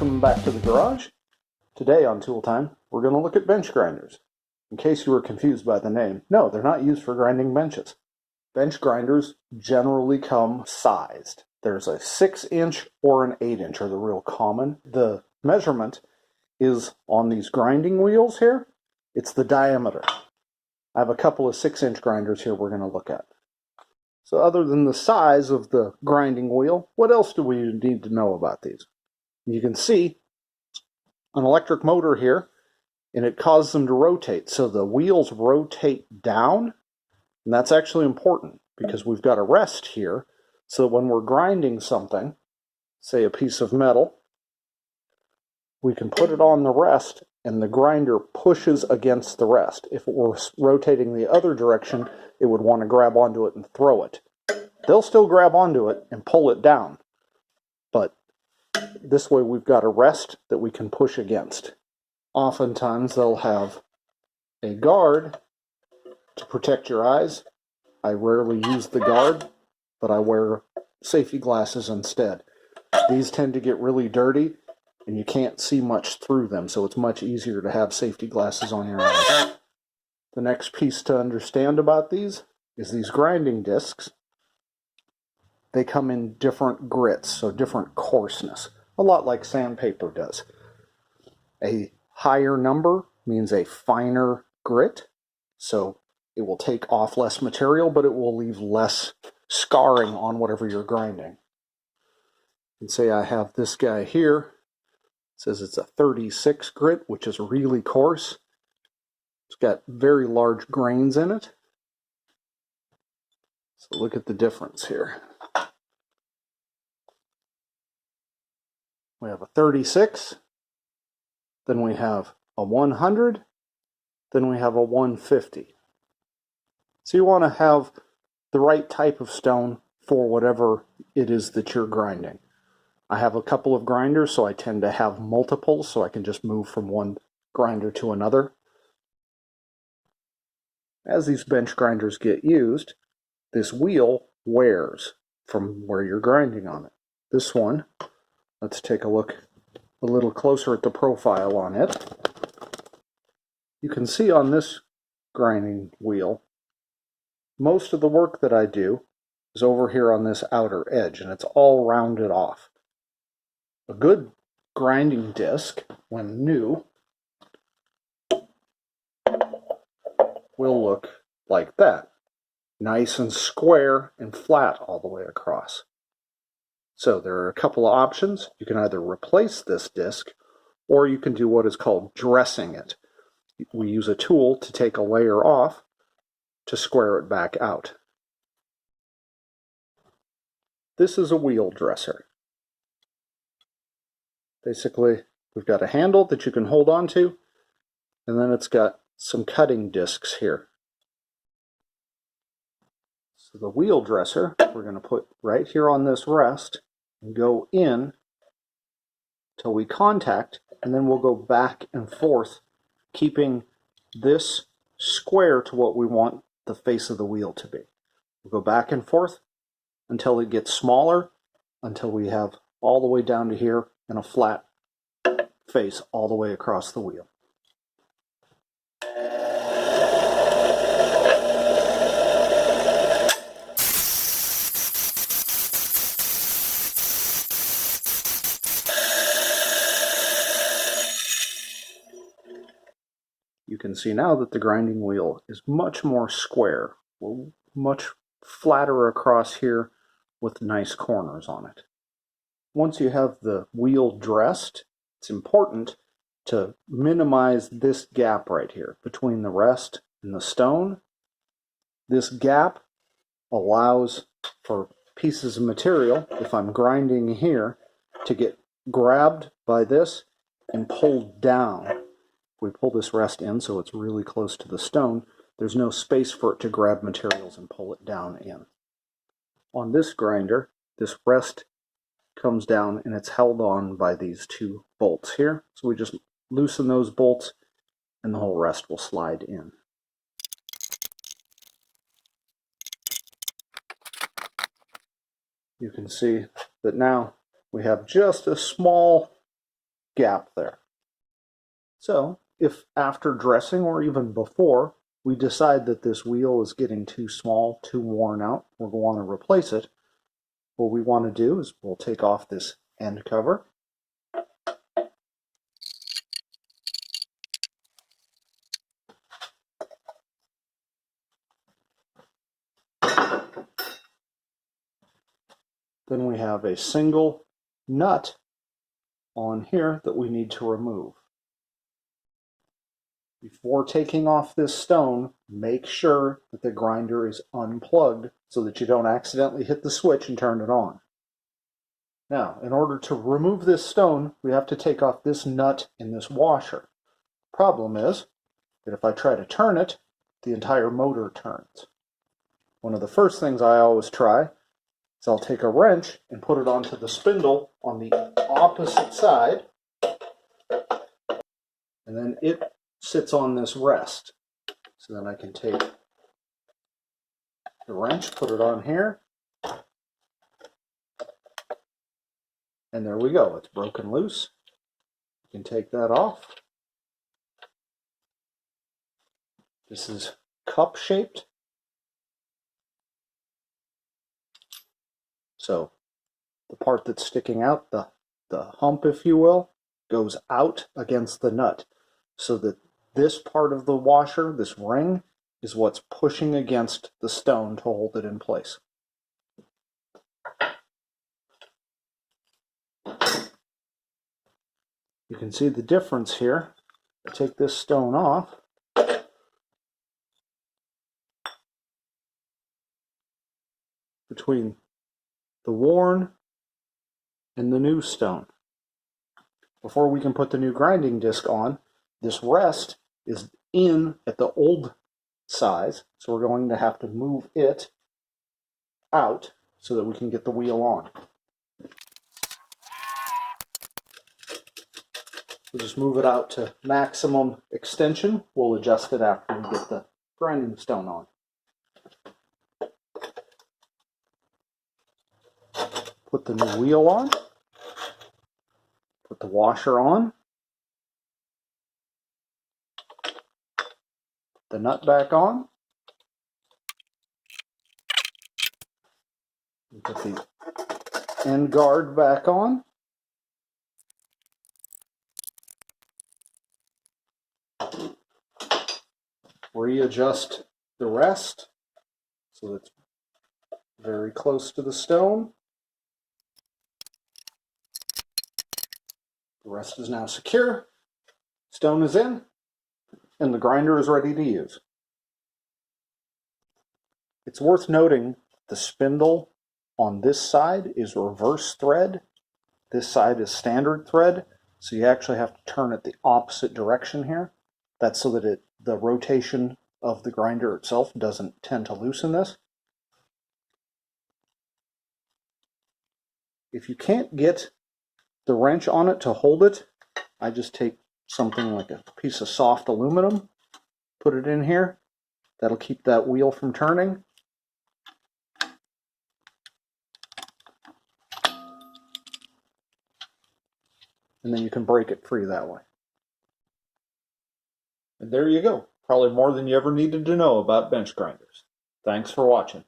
Welcome back to the garage. Today on Tool Time, we're going to look at bench grinders. In case you were confused by the name, no, they're not used for grinding benches. Bench grinders generally come sized. There's a 6-inch or an 8-inch are the real common. The measurement is on these grinding wheels here. It's the diameter. I have a couple of 6-inch grinders here we're going to look at. So other than the size of the grinding wheel, what else do we need to know about these? You can see an electric motor here, and it causes them to rotate. So the wheels rotate down, and that's actually important because we've got a rest here. So when we're grinding something, say a piece of metal, we can put it on the rest, and the grinder pushes against the rest. If it were rotating the other direction, it would want to grab onto it and throw it. They'll still grab onto it and pull it down, but this way we've got a rest that we can push against. Oftentimes they'll have a guard to protect your eyes. I rarely use the guard, but I wear safety glasses instead. These tend to get really dirty and you can't see much through them, so it's much easier to have safety glasses on your eyes. The next piece to understand about these is these grinding discs. They come in different grits, so different coarseness, a lot like sandpaper does. A higher number means a finer grit, so it will take off less material, but it will leave less scarring on whatever you're grinding. And say I have this guy here. It says it's a 36 grit, which is really coarse. It's got very large grains in it. So look at the difference here. We have a 36, then we have a 100, then we have a 150. So you want to have the right type of stone for whatever it is that you're grinding. I have a couple of grinders, so I tend to have multiples, so I can just move from one grinder to another. As these bench grinders get used, this wheel wears from where you're grinding on it. This one, let's take a look a little closer at the profile on it. You can see on this grinding wheel, most of the work that I do is over here on this outer edge, and it's all rounded off. A good grinding disc, when new, will look like that. Nice and square and flat all the way across. So there are a couple of options. You can either replace this disc, or you can do what is called dressing it. We use a tool to take a layer off to square it back out. This is a wheel dresser. Basically, we've got a handle that you can hold on to, and then it's got some cutting discs here. So the wheel dresser, we're going to put right here on this rest and go in till we contact, and then we'll go back and forth, keeping this square to what we want the face of the wheel to be. We'll go back and forth until it gets smaller, until we have all the way down to here and a flat face all the way across the wheel. You can see now that the grinding wheel is much more square, much flatter across here with nice corners on it. Once you have the wheel dressed, it's important to minimize this gap right here between the rest and the stone. This gap allows for pieces of material, if I'm grinding here, to get grabbed by this and pulled down. If we pull this rest in so it's really close to the stone, there's no space for it to grab materials and pull it down in. On this grinder, this rest comes down and it's held on by these two bolts here. So we just loosen those bolts and the whole rest will slide in. You can see that now we have just a small gap there. So if after dressing or even before we decide that this wheel is getting too small, too worn out, we're going to want to replace it, what we want to do is we'll take off this end cover. Then we have a single nut on here that we need to remove. Before taking off this stone, make sure that the grinder is unplugged so that you don't accidentally hit the switch and turn it on. Now, in order to remove this stone, we have to take off this nut in this washer. Problem is that if I try to turn it, the entire motor turns. One of the first things I always try is I'll take a wrench and put it onto the spindle on the opposite side, and then it sits on this rest. So then I can take the wrench, put it on here, and there we go. It's broken loose. You can take that off. This is cup shaped. So the part that's sticking out, the hump, if you will, goes out against the nut, so that this part of the washer, this ring, is what's pushing against the stone to hold it in place. You can see the difference here. I take this stone off. Between the worn and the new stone. Before we can put the new grinding disc on, this rest is in at the old size, so we're going to have to move it out so that we can get the wheel on. We'll just move it out to maximum extension. We'll adjust it after we get the grinding stone on. Put the new wheel on. Put the washer on. The nut back on. Put the end guard back on. Readjust the rest so it's very close to the stone. The rest is now secure. Stone is in, and the grinder is ready to use. It's worth noting the spindle on this side is reverse thread. This side is standard thread, so you actually have to turn it the opposite direction here. That's so that the rotation of the grinder itself doesn't tend to loosen this. If you can't get the wrench on it to hold it, I just take something like a piece of soft aluminum, put it in here. That'll keep that wheel from turning. And then you can break it free that way. And there you go. Probably more than you ever needed to know about bench grinders. Thanks for watching.